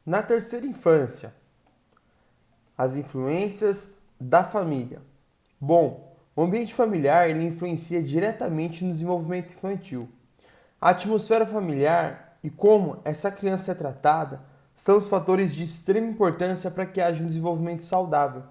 Na terceira infância, as influências da família. Bom, o ambiente familiar ele influencia diretamente no desenvolvimento infantil. A atmosfera familiar e como essa criança é tratada são os fatores de extrema importância para que haja um desenvolvimento saudável.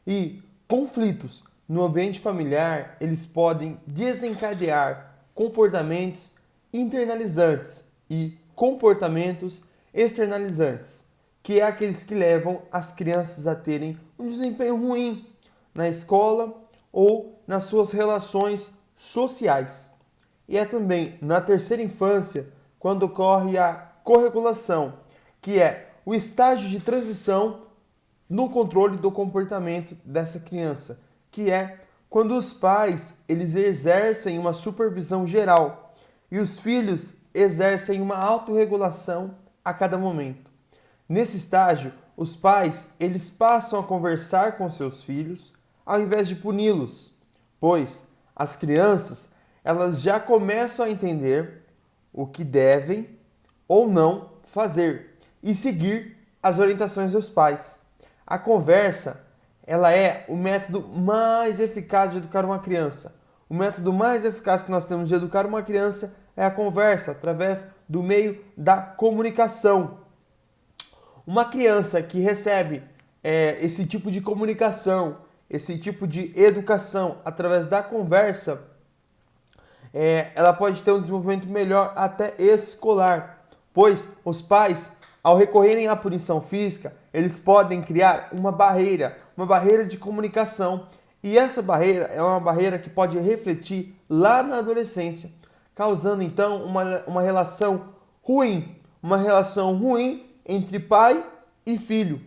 E conflitos no ambiente familiar, eles podem desencadear comportamentos internalizantes e comportamentos externalizantes, que é aqueles que levam as crianças a terem um desempenho ruim na escola ou nas suas relações sociais. E é também na terceira infância quando ocorre a corregulação, que é o estágio de transição no controle do comportamento dessa criança, que é quando os pais eles exercem uma supervisão geral e os filhos exercem uma autorregulação a cada momento. Nesse estágio, os pais eles passam a conversar com seus filhos ao invés de puni-los, pois as crianças elas já começam a entender o que devem ou não fazer e seguir as orientações dos pais. A conversa, ela é o método mais eficaz de educar uma criança. O método mais eficaz que nós temos de educar uma criança é a conversa, através do meio da comunicação. Uma criança que recebe esse tipo de comunicação, esse tipo de educação através da conversa, ela pode ter um desenvolvimento melhor até escolar, pois os pais, ao recorrerem à punição física, eles podem criar uma barreira de comunicação, e essa barreira é uma barreira que pode refletir lá na adolescência, causando então uma relação ruim entre pai e filho.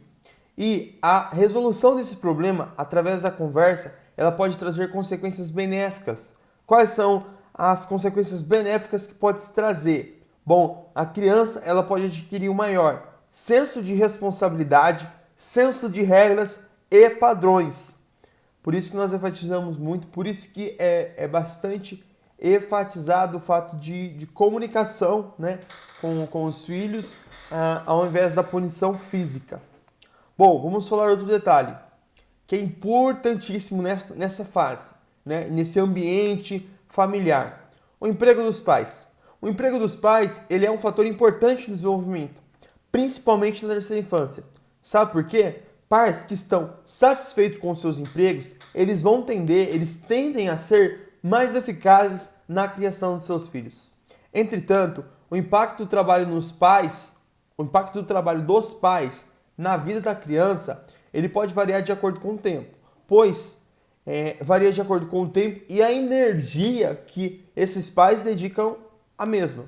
E a resolução desse problema através da conversa, ela pode trazer consequências benéficas. Quais são as consequências benéficas que pode se trazer? Bom, a criança ela pode adquirir um maior senso de responsabilidade, senso de regras e padrões. Por isso nós enfatizamos muito, por isso que é bastante enfatizado o fato de comunicação, né, com os filhos, ao invés da punição física. Bom, vamos falar outro detalhe, que é importantíssimo nessa fase, né, nesse ambiente familiar. O emprego dos pais. O emprego dos pais ele é um fator importante no desenvolvimento, principalmente na terceira infância. Sabe por quê? Pais que estão satisfeitos com seus empregos, eles tendem a ser mais eficazes na criação de seus filhos. Entretanto, o impacto do trabalho dos pais na vida da criança, ele pode variar de acordo com o tempo, pois varia de acordo com o tempo e a energia que esses pais dedicam à mesma.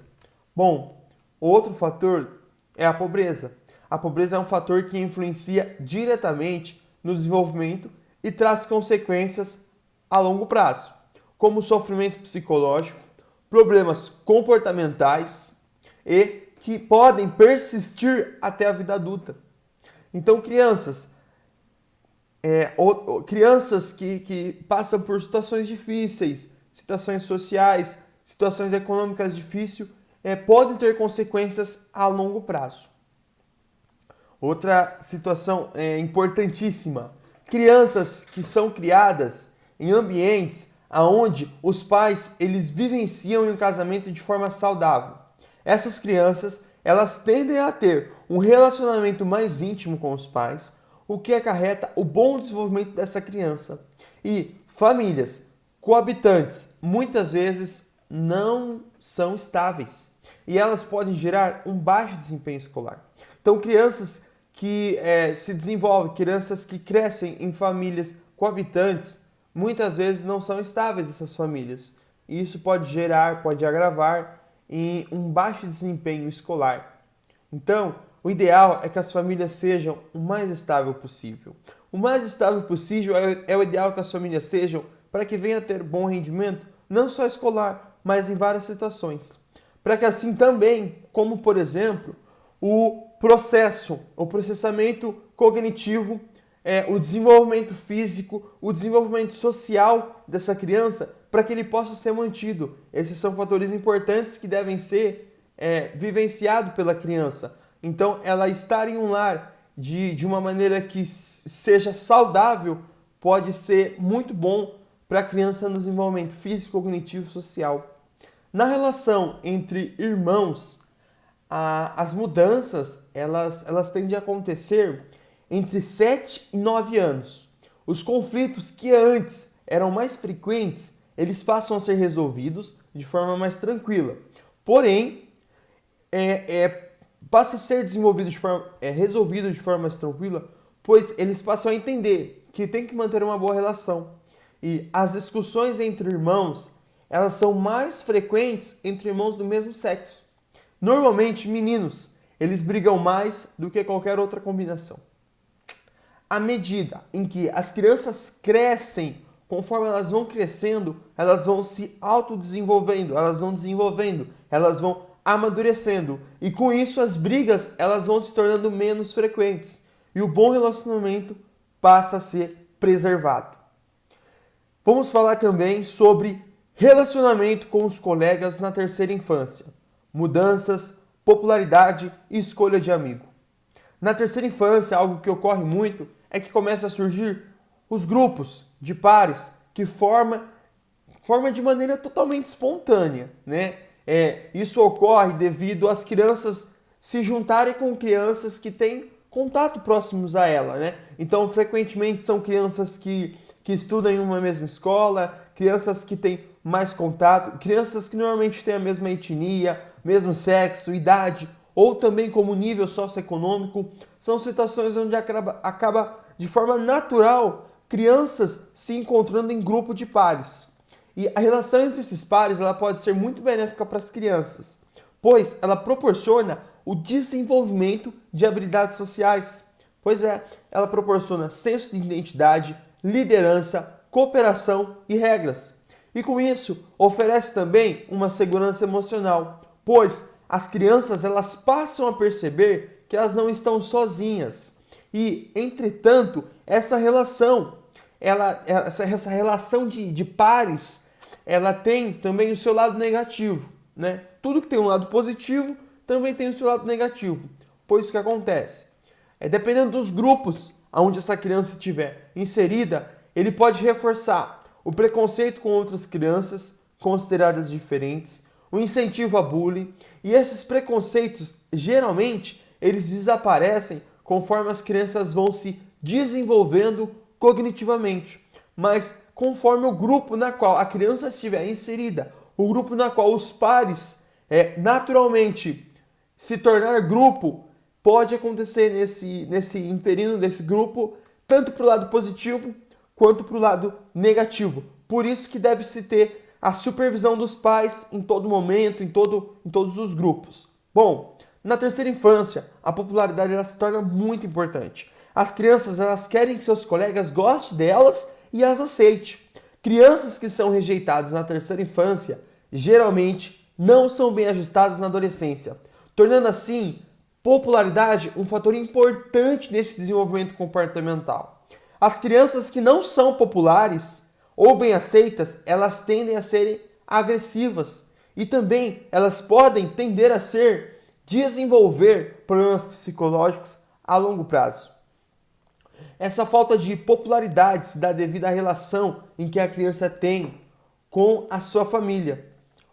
Bom, outro fator é a pobreza. A pobreza é um fator que influencia diretamente no desenvolvimento e traz consequências a longo prazo, como sofrimento psicológico, problemas comportamentais e que podem persistir até a vida adulta. Então, crianças que passam por situações difíceis, situações sociais, situações econômicas difíceis, podem ter consequências a longo prazo. Outra situação importantíssima, crianças que são criadas em ambientes onde os pais eles vivenciam um casamento de forma saudável. Essas crianças elas tendem a ter um relacionamento mais íntimo com os pais, o que acarreta o bom desenvolvimento dessa criança. E famílias coabitantes muitas vezes não são estáveis e elas podem gerar um baixo desempenho escolar. Então, crianças que se desenvolvem, crianças que crescem em famílias coabitantes, muitas vezes não são estáveis essas famílias. E isso pode agravar em um baixo desempenho escolar. Então, o ideal é que as famílias sejam o mais estável possível. O mais estável possível é o ideal que as famílias sejam para que venha a ter bom rendimento, não só escolar, mas em várias situações. Para que assim também, como por exemplo, o processamento cognitivo, o desenvolvimento físico, o desenvolvimento social dessa criança, para que ele possa ser mantido. Esses são fatores importantes que devem ser vivenciados pela criança, Então, ela estar em um lar de uma maneira que seja saudável pode ser muito bom para a criança no desenvolvimento físico, cognitivo e social. Na relação entre irmãos, as mudanças elas tendem a acontecer entre 7 e 9 anos. Os conflitos que antes eram mais frequentes, eles passam a ser resolvidos de forma mais tranquila. Porém, passa a ser resolvido de forma mais tranquila, pois eles passam a entender que tem que manter uma boa relação. E as discussões entre irmãos, elas são mais frequentes entre irmãos do mesmo sexo. Normalmente, meninos, eles brigam mais do que qualquer outra combinação. À medida em que as crianças crescem, conforme elas vão crescendo, elas vão se autodesenvolvendo, elas vão amadurecendo. E com isso as brigas elas vão se tornando menos frequentes. E o bom relacionamento passa a ser preservado. Vamos falar também sobre relacionamento com os colegas na terceira infância. Mudanças, popularidade e escolha de amigo. Na terceira infância, algo que ocorre muito é que começa a surgir os grupos de pares que forma de maneira totalmente espontânea, né? Isso ocorre devido às crianças se juntarem com crianças que têm contato próximos a ela, né? Então, frequentemente são crianças que estudam em uma mesma escola, crianças que têm mais contato, crianças que normalmente têm a mesma etnia, mesmo sexo, idade, ou também como nível socioeconômico. São situações onde acaba de forma natural crianças se encontrando em grupo de pares. E a relação entre esses pares ela pode ser muito benéfica para as crianças, pois ela proporciona o desenvolvimento de habilidades sociais. Pois ela proporciona senso de identidade, liderança, cooperação e regras. E com isso, oferece também uma segurança emocional, pois as crianças elas passam a perceber que elas não estão sozinhas. E, entretanto, essa relação de pares, ela tem também o seu lado negativo, né? Tudo que tem um lado positivo também tem o seu lado negativo. Pois o que acontece? Dependendo dos grupos onde essa criança estiver inserida, ele pode reforçar o preconceito com outras crianças consideradas diferentes, o incentivo a bullying, e esses preconceitos, geralmente, eles desaparecem conforme as crianças vão se desenvolvendo cognitivamente. Mas conforme o grupo na qual a criança estiver inserida, o grupo na qual os pares naturalmente se tornar grupo, pode acontecer nesse interino desse grupo, tanto para o lado positivo quanto para o lado negativo. Por isso que deve-se ter a supervisão dos pais em todo momento, em todos os grupos. Bom, na terceira infância, a popularidade ela se torna muito importante. As crianças elas querem que seus colegas gostem delas e as aceitem. Crianças que são rejeitadas na terceira infância, geralmente não são bem ajustadas na adolescência, tornando assim popularidade um fator importante nesse desenvolvimento comportamental. As crianças que não são populares ou bem aceitas, elas tendem a serem agressivas e também elas podem tender a desenvolver problemas psicológicos a longo prazo. Essa falta de popularidade se dá devido à relação em que a criança tem com a sua família.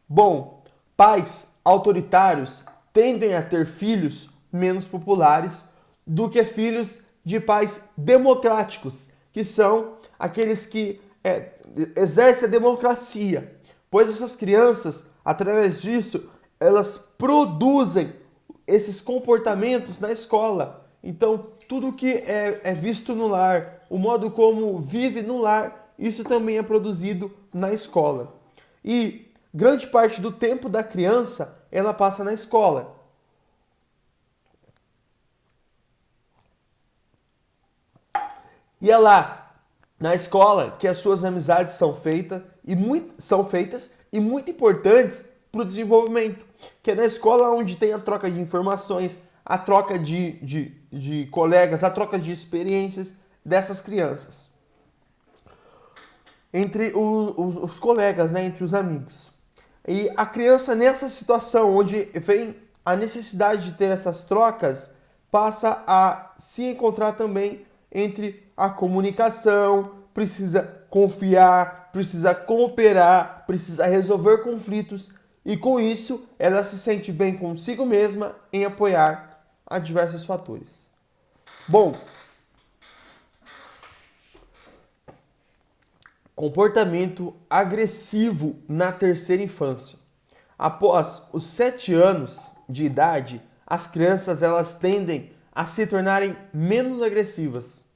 Bom, pais autoritários tendem a ter filhos menos populares do que filhos de pais democráticos, que são aqueles que exercem a democracia, pois essas crianças, através disso, elas produzem esses comportamentos na escola. Então, tudo que é visto no lar, o modo como vive no lar, isso também é produzido na escola. E grande parte do tempo da criança, ela passa na escola. E é lá, na escola, que as suas amizades são feitas e muito importantes para o desenvolvimento. Que é na escola onde tem a troca de informações, a troca de colegas, a troca de experiências dessas crianças. Entre os colegas, né, entre os amigos. E a criança nessa situação onde vem a necessidade de ter essas trocas passa a se encontrar também entre a comunicação, precisa confiar, precisa cooperar, precisa resolver conflitos e com isso ela se sente bem consigo mesma em apoiar a diversos fatores. Bom, comportamento agressivo na terceira infância. Após os 7 anos de idade, as crianças elas tendem a se tornarem menos agressivas.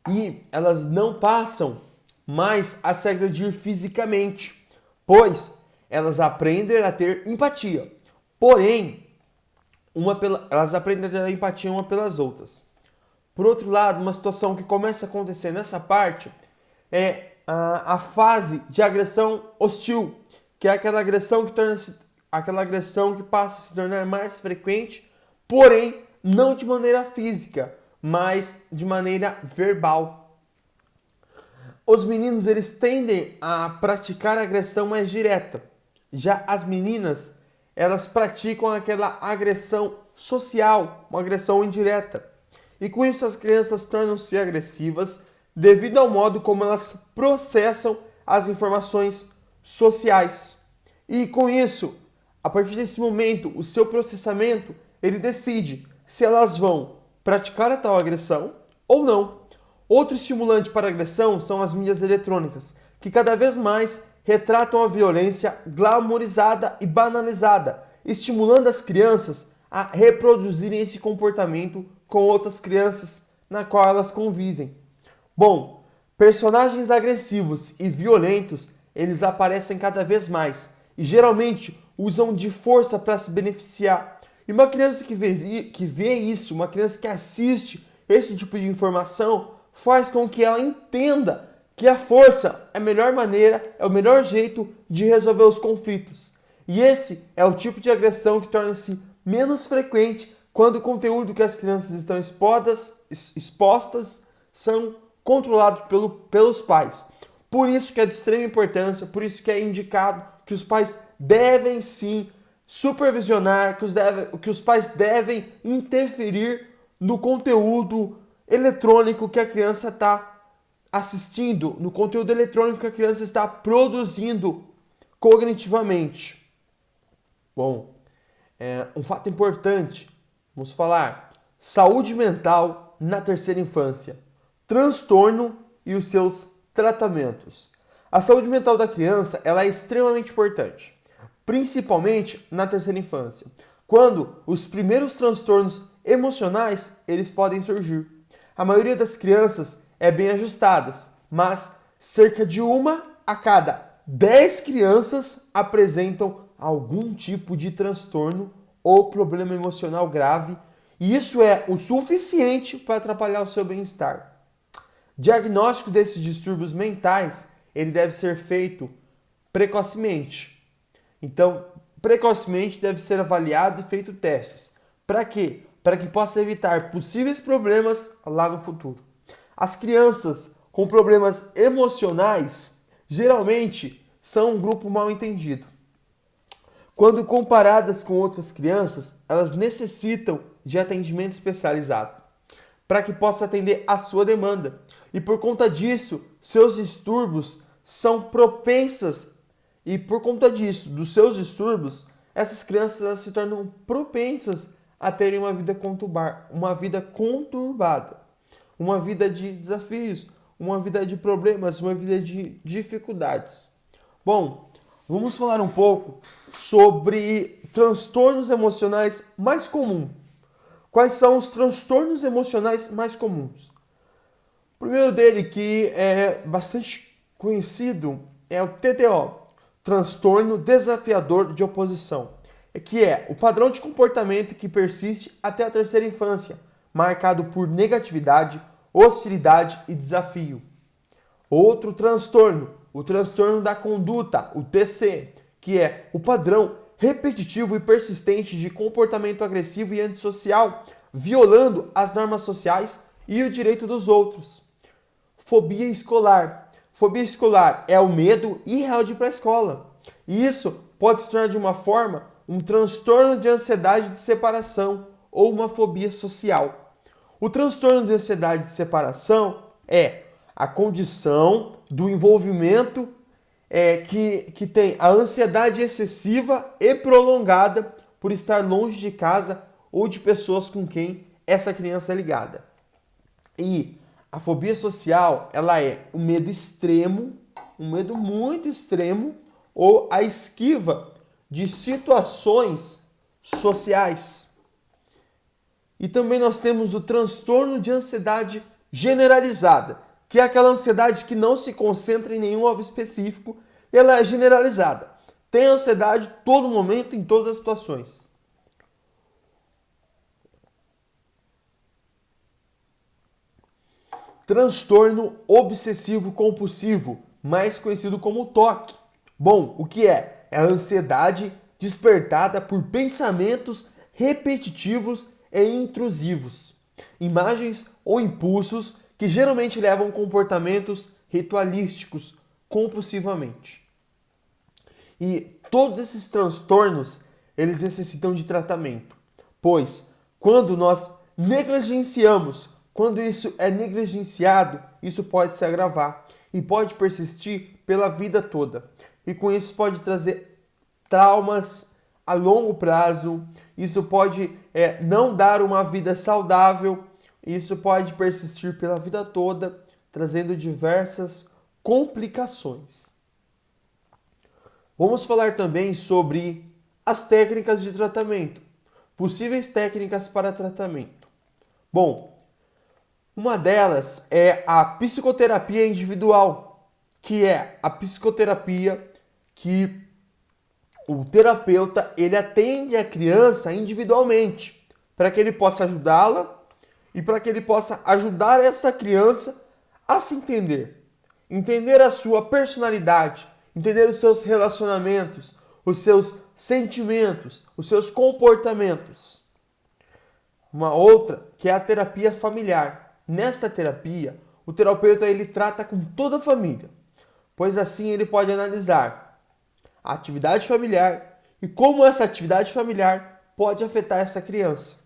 E elas não passam mais a se agredir fisicamente, pois elas aprendem a ter empatia. Porém, elas aprendem a ter empatia uma pelas outras. Por outro lado, uma situação que começa a acontecer nessa parte é a fase de agressão hostil, que é aquela agressão que passa a se tornar mais frequente, porém não de maneira física, mas de maneira verbal. Os meninos eles tendem a praticar agressão mais direta. Já as meninas, elas praticam aquela agressão social, uma agressão indireta. E com isso as crianças tornam-se agressivas devido ao modo como elas processam as informações sociais. E com isso, a partir desse momento, o seu processamento, ele decide se elas vão praticar a tal agressão ou não. Outro estimulante para a agressão são as mídias eletrônicas, que cada vez mais retratam a violência glamourizada e banalizada, estimulando as crianças a reproduzirem esse comportamento com outras crianças na qual elas convivem. Bom, personagens agressivos e violentos, eles aparecem cada vez mais e geralmente usam de força para se beneficiar. E uma criança que vê isso, uma criança que assiste esse tipo de informação, faz com que ela entenda que a força é a melhor maneira, é o melhor jeito de resolver os conflitos. E esse é o tipo de agressão que torna-se menos frequente quando o conteúdo que as crianças estão expostas são controlados pelos pais. Por isso que é de extrema importância, por isso que é indicado que os pais devem sim supervisionar, que os pais devem interferir no conteúdo eletrônico que a criança está assistindo, no conteúdo eletrônico que a criança está produzindo cognitivamente. Bom, um fato importante, vamos falar, saúde mental na terceira infância, transtorno e os seus tratamentos. A saúde mental da criança ela é extremamente importante, principalmente na terceira infância, quando os primeiros transtornos emocionais eles podem surgir. A maioria das crianças é bem ajustadas, mas cerca de 1 a cada 10 crianças apresentam algum tipo de transtorno ou problema emocional grave, e isso é o suficiente para atrapalhar o seu bem-estar. Diagnóstico desses distúrbios mentais, ele deve ser feito precocemente. Então, precocemente deve ser avaliado e feito testes. Para quê? Para que possa evitar possíveis problemas lá no futuro. As crianças com problemas emocionais, geralmente, são um grupo mal entendido. Quando comparadas com outras crianças, elas necessitam de atendimento especializado para que possa atender a sua demanda. E por conta disso, seus distúrbios são propensas. E por conta disso, dos seus distúrbios, essas crianças elas se tornam propensas a terem uma vida conturbada, uma vida de desafios, uma vida de problemas, uma vida de dificuldades. Bom, vamos falar um pouco sobre transtornos emocionais mais comuns. Quais são os transtornos emocionais mais comuns? O primeiro dele, que é bastante conhecido, é o TDO, transtorno desafiador de oposição, que é o padrão de comportamento que persiste até a terceira infância, marcado por negatividade, hostilidade e desafio. Outro transtorno, o transtorno da conduta, o TC, que é o padrão repetitivo e persistente de comportamento agressivo e antissocial, violando as normas sociais e o direito dos outros. Fobia escolar. Fobia escolar é o medo irreal de ir para a escola. E isso pode se tornar de uma forma um transtorno de ansiedade de separação ou uma fobia social. O transtorno de ansiedade de separação é a condição do envolvimento que tem a ansiedade excessiva e prolongada por estar longe de casa ou de pessoas com quem essa criança é ligada. E a fobia social, ela é um medo extremo, um medo muito extremo, ou a esquiva de situações sociais. E também nós temos o transtorno de ansiedade generalizada, que é aquela ansiedade que não se concentra em nenhum alvo específico, ela é generalizada. Tem ansiedade todo momento, em todas as situações. Transtorno obsessivo compulsivo, mais conhecido como TOC. Bom, o que é? É a ansiedade despertada por pensamentos repetitivos e intrusivos, imagens ou impulsos que geralmente levam comportamentos ritualísticos compulsivamente. E todos esses transtornos, eles necessitam de tratamento, pois quando nós negligenciamos, quando isso é negligenciado, isso pode se agravar e pode persistir pela vida toda. E com isso pode trazer traumas a longo prazo, isso pode não dar uma vida saudável, isso pode persistir pela vida toda, trazendo diversas complicações. Vamos falar também sobre as técnicas de tratamento, possíveis técnicas para tratamento. Bom, uma delas é a psicoterapia individual, que é a psicoterapia que o terapeuta ele atende a criança individualmente, para que ele possa ajudá-la e para que ele possa ajudar essa criança a se entender a sua personalidade, entender os seus relacionamentos, os seus sentimentos, os seus comportamentos. Uma outra que é a terapia familiar. Nesta terapia, o terapeuta ele trata com toda a família, pois assim ele pode analisar a atividade familiar e como essa atividade familiar pode afetar essa criança.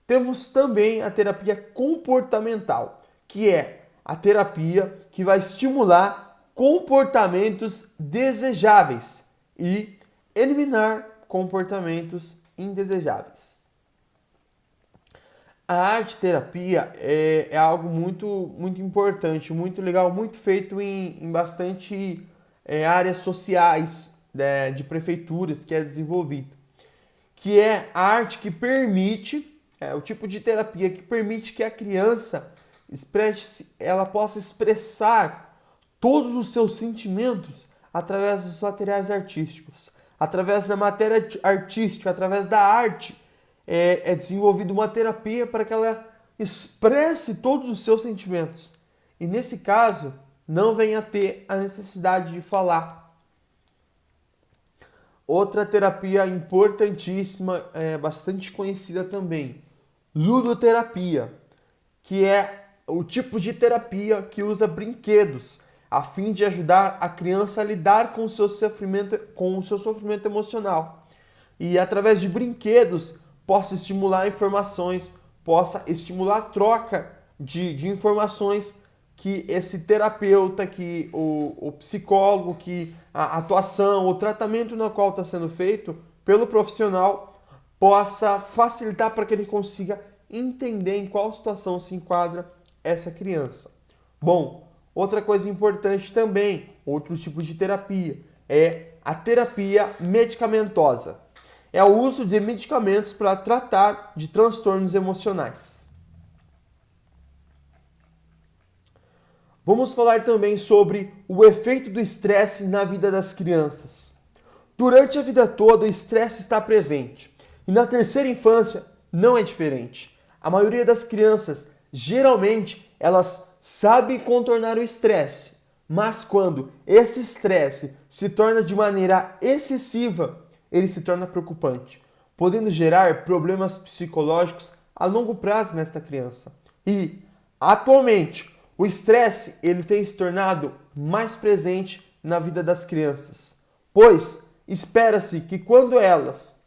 Temos também a terapia comportamental, que é a terapia que vai estimular comportamentos desejáveis e eliminar comportamentos indesejáveis. A arte-terapia é algo muito importante, muito legal, muito feito em bastante áreas sociais de prefeituras que é desenvolvido. Que é a arte que permite, o tipo de terapia que permite que a criança ela possa expressar todos os seus sentimentos através dos materiais artísticos, através da matéria artística, através da arte. É desenvolvida uma terapia para que ela expresse todos os seus sentimentos. E nesse caso, não venha a ter a necessidade de falar. Outra terapia importantíssima, bastante conhecida também, ludoterapia, que é o tipo de terapia que usa brinquedos a fim de ajudar a criança a lidar com o seu sofrimento emocional. E através de brinquedos, possa estimular informações, possa estimular a troca de informações que esse terapeuta, que o psicólogo, que a atuação, o tratamento no qual está sendo feito pelo profissional possa facilitar para que ele consiga entender em qual situação se enquadra essa criança. Bom, outra coisa importante também, outro tipo de terapia, é a terapia medicamentosa. É o uso de medicamentos para tratar de transtornos emocionais. Vamos falar também sobre o efeito do estresse na vida das crianças. Durante a vida toda, o estresse está presente. E na terceira infância, não é diferente. A maioria das crianças, geralmente, elas sabem contornar o estresse. Mas quando esse estresse se torna de maneira excessiva, ele se torna preocupante, podendo gerar problemas psicológicos a longo prazo nesta criança. E, atualmente, o estresse ele tem se tornado mais presente na vida das crianças. pois espera-se que quando elas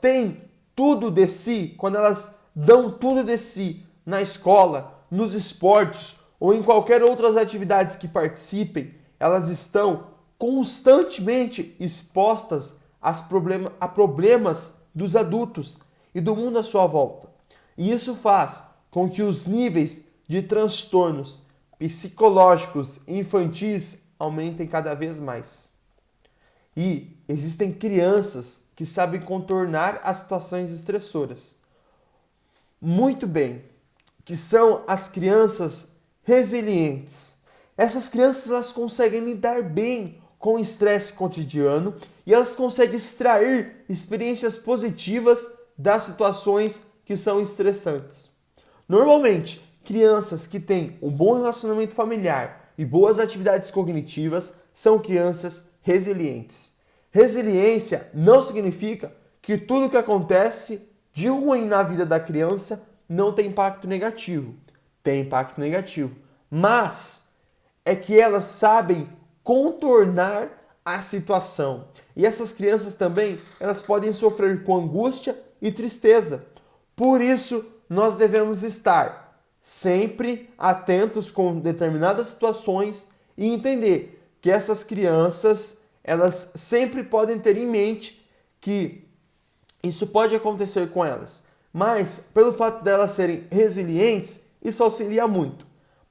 têm tudo de si, quando elas dão tudo de si na escola, nos esportes ou em qualquer outras atividades que participem, elas estão constantemente expostas a problemas dos adultos e do mundo à sua volta. E isso faz com que os níveis de transtornos psicológicos infantis aumentem cada vez mais. E existem crianças que sabem contornar as situações estressoras muito bem, que são as crianças resilientes. Essas crianças elas conseguem lidar bem com o estresse cotidiano e elas conseguem extrair experiências positivas das situações que são estressantes. Normalmente, crianças que têm um bom relacionamento familiar e boas atividades cognitivas são crianças resilientes. Resiliência não significa que tudo que acontece de ruim na vida da criança não tem impacto negativo. Tem impacto negativo. Mas é que elas sabem contornar a situação. E essas crianças também, elas podem sofrer com angústia e tristeza. Por isso, nós devemos estar sempre atentos com determinadas situações e entender que essas crianças, elas sempre podem ter em mente que isso pode acontecer com elas. Mas, pelo fato delas serem resilientes, isso auxilia muito.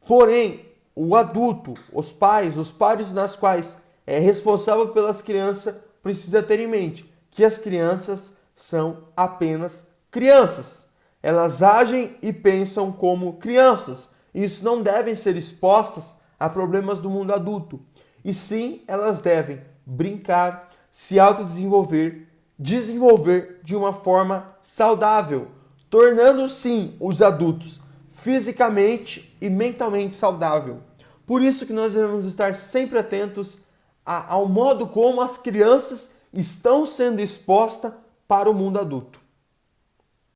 Porém, o adulto, os pares nas quais é responsável pelas crianças, precisa ter em mente que as crianças são apenas crianças. Elas agem e pensam como crianças. Isso não devem ser expostas a problemas do mundo adulto. E sim, elas devem brincar, se autodesenvolver, desenvolver de uma forma saudável, tornando sim os adultos fisicamente e mentalmente saudável. Por isso que nós devemos estar sempre atentos ao modo como as crianças estão sendo expostas para o mundo adulto.